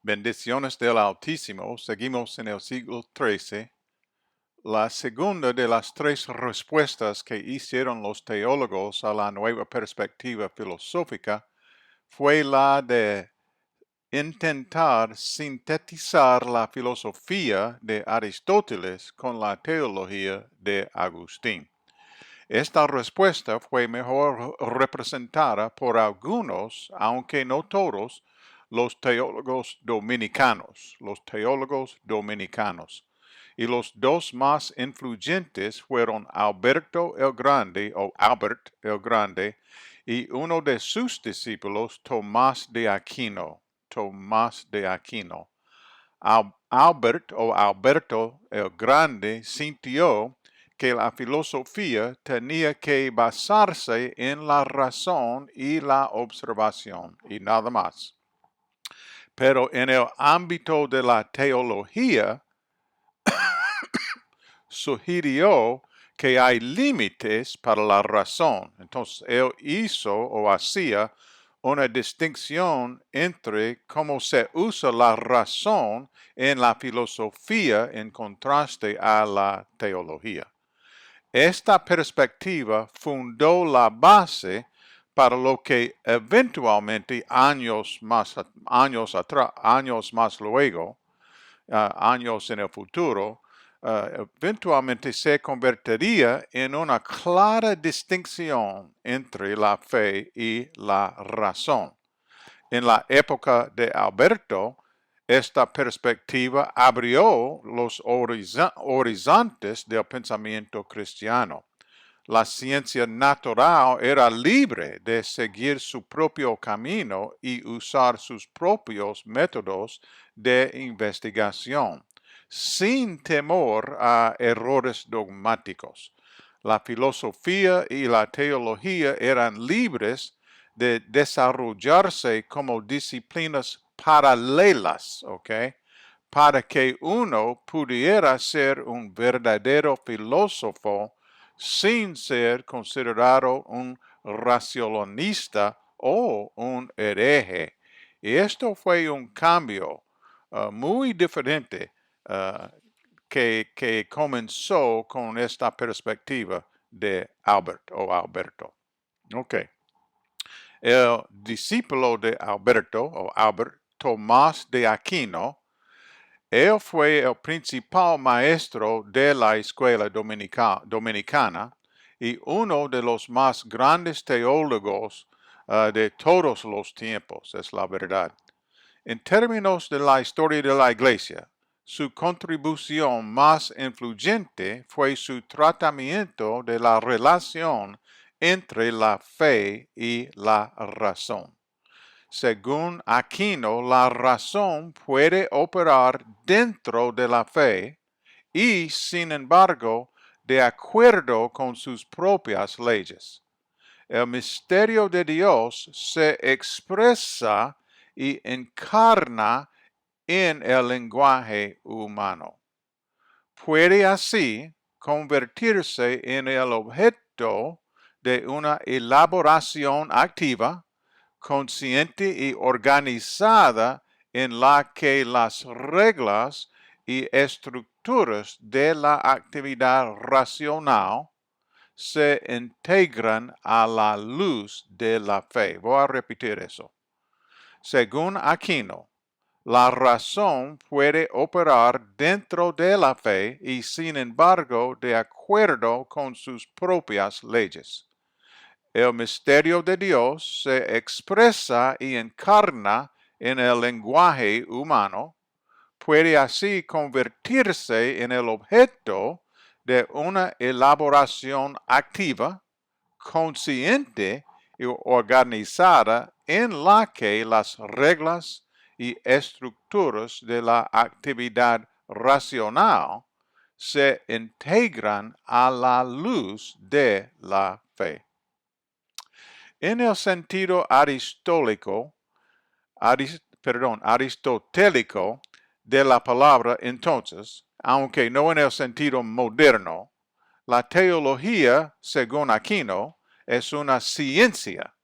Bendiciones del Altísimo. Seguimos en el siglo XIII. La segunda de las tres respuestas que hicieron los teólogos a la nueva perspectiva filosófica fue la de intentar sintetizar la filosofía de Aristóteles con la teología de Agustín. Esta respuesta fue mejor representada por algunos, aunque no todos, los teólogos dominicanos. Y los dos más influyentes fueron Alberto el Grande o Albert el Grande y uno de sus discípulos, Tomás de Aquino. Albert o Alberto el Grande sintió que la filosofía tenía que basarse en la razón y la observación y nada más. Pero en el ámbito de la teología, sugirió que hay límites para la razón. Entonces, él hizo o hacía una distinción entre cómo se usa la razón en la filosofía en contraste a la teología. Esta perspectiva fundó la base para lo que eventualmente años más luego, años en el futuro, eventualmente se convertiría en una clara distinción entre la fe y la razón. En la época de Alberto, esta perspectiva abrió los horizontes del pensamiento cristiano. La ciencia natural era libre de seguir su propio camino y usar sus propios métodos de investigación, sin temor a errores dogmáticos. La filosofía y la teología eran libres de desarrollarse como disciplinas paralelas, ¿ok? Para que uno pudiera ser un verdadero filósofo sin ser considerado un racionalista o un hereje. Y esto fue un cambio muy diferente que comenzó con esta perspectiva de Alberto. Ok. El discípulo de Alberto, o Albert, Tomás de Aquino, él fue el principal maestro de la escuela dominicana y uno de los más grandes teólogos de todos los tiempos, es la verdad. En términos de la historia de la Iglesia, su contribución más influyente fue su tratamiento de la relación entre la fe y la razón. Según Aquino, la razón puede operar dentro de la fe y, sin embargo, de acuerdo con sus propias leyes. El misterio de Dios se expresa y encarna en el lenguaje humano. Puede así convertirse en el objeto de una elaboración activa, consciente y organizada en la que las reglas y estructuras de la actividad racional se integran a la luz de la fe. Voy a repetir eso. Según Aquino, la razón puede operar dentro de la fe y sin embargo de acuerdo con sus propias leyes. El misterio de Dios se expresa y encarna en el lenguaje humano, puede así convertirse en el objeto de una elaboración activa, consciente y organizada en la que las reglas y estructuras de la actividad racional se integran a la luz de la fe. En el sentido aristotélico de la palabra, entonces, aunque no en el sentido moderno, la teología, según Aquino, es una ciencia,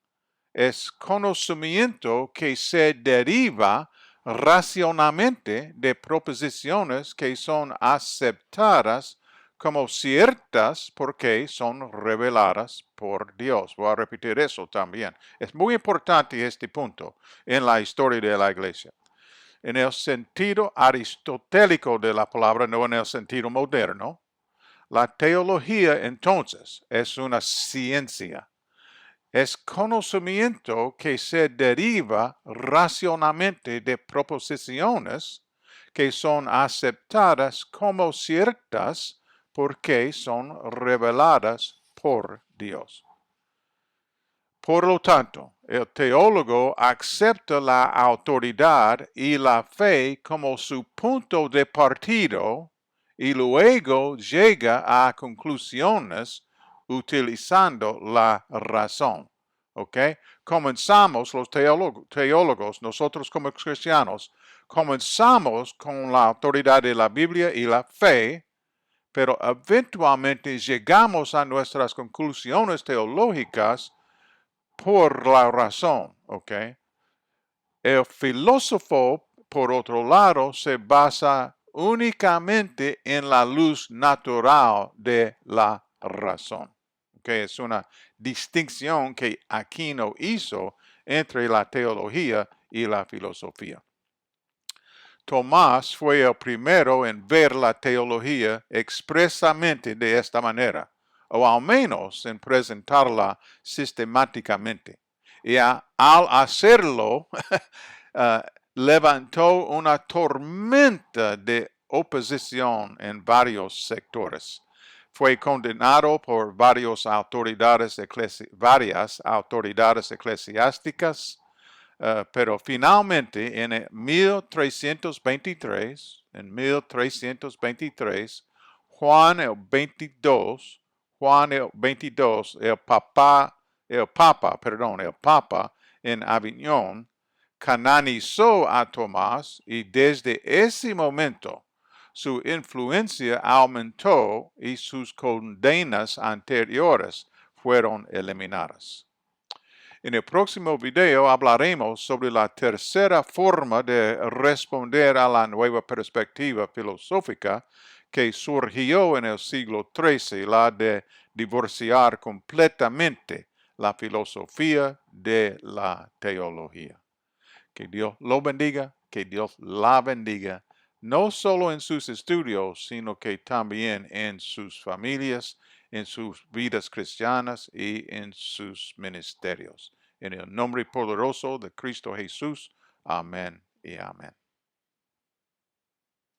es conocimiento que se deriva racionalmente de proposiciones que son aceptadas como ciertas porque son reveladas por Dios. Voy a repetir eso también. Es muy importante este punto en la historia de la iglesia. En el sentido aristotélico de la palabra, no en el sentido moderno, la teología entonces es una ciencia. Es conocimiento que se deriva racionalmente de proposiciones que son aceptadas como ciertas porque son reveladas por Dios. Por lo tanto, el teólogo acepta la autoridad y la fe como su punto de partido y luego llega a conclusiones utilizando la razón. ¿Ok? Comenzamos los teólogos, nosotros como cristianos, comenzamos con la autoridad de la Biblia y la fe, pero eventualmente llegamos a nuestras conclusiones teológicas por la razón, ¿ok? El filósofo, por otro lado, se basa únicamente en la luz natural de la razón. ¿Okay? Es una distinción que Aquino hizo entre la teología y la filosofía. Tomás fue el primero en ver la teología expresamente de esta manera, o al menos en presentarla sistemáticamente. Y al hacerlo, levantó una tormenta de oposición en varios sectores. Fue condenado por varias autoridades eclesiásticas, pero finalmente en 1323, Juan el 22, el Papa en Aviñón, canonizó a Tomás y desde ese momento su influencia aumentó y sus condenas anteriores fueron eliminadas. En el próximo video hablaremos sobre la tercera forma de responder a la nueva perspectiva filosófica que surgió en el siglo XIII, la de divorciar completamente la filosofía de la teología. Que Dios lo bendiga, que Dios la bendiga, no solo en sus estudios, sino que también en sus familias, en sus vidas cristianas y en sus ministerios. En el nombre poderoso de Cristo Jesús. Amén y amén.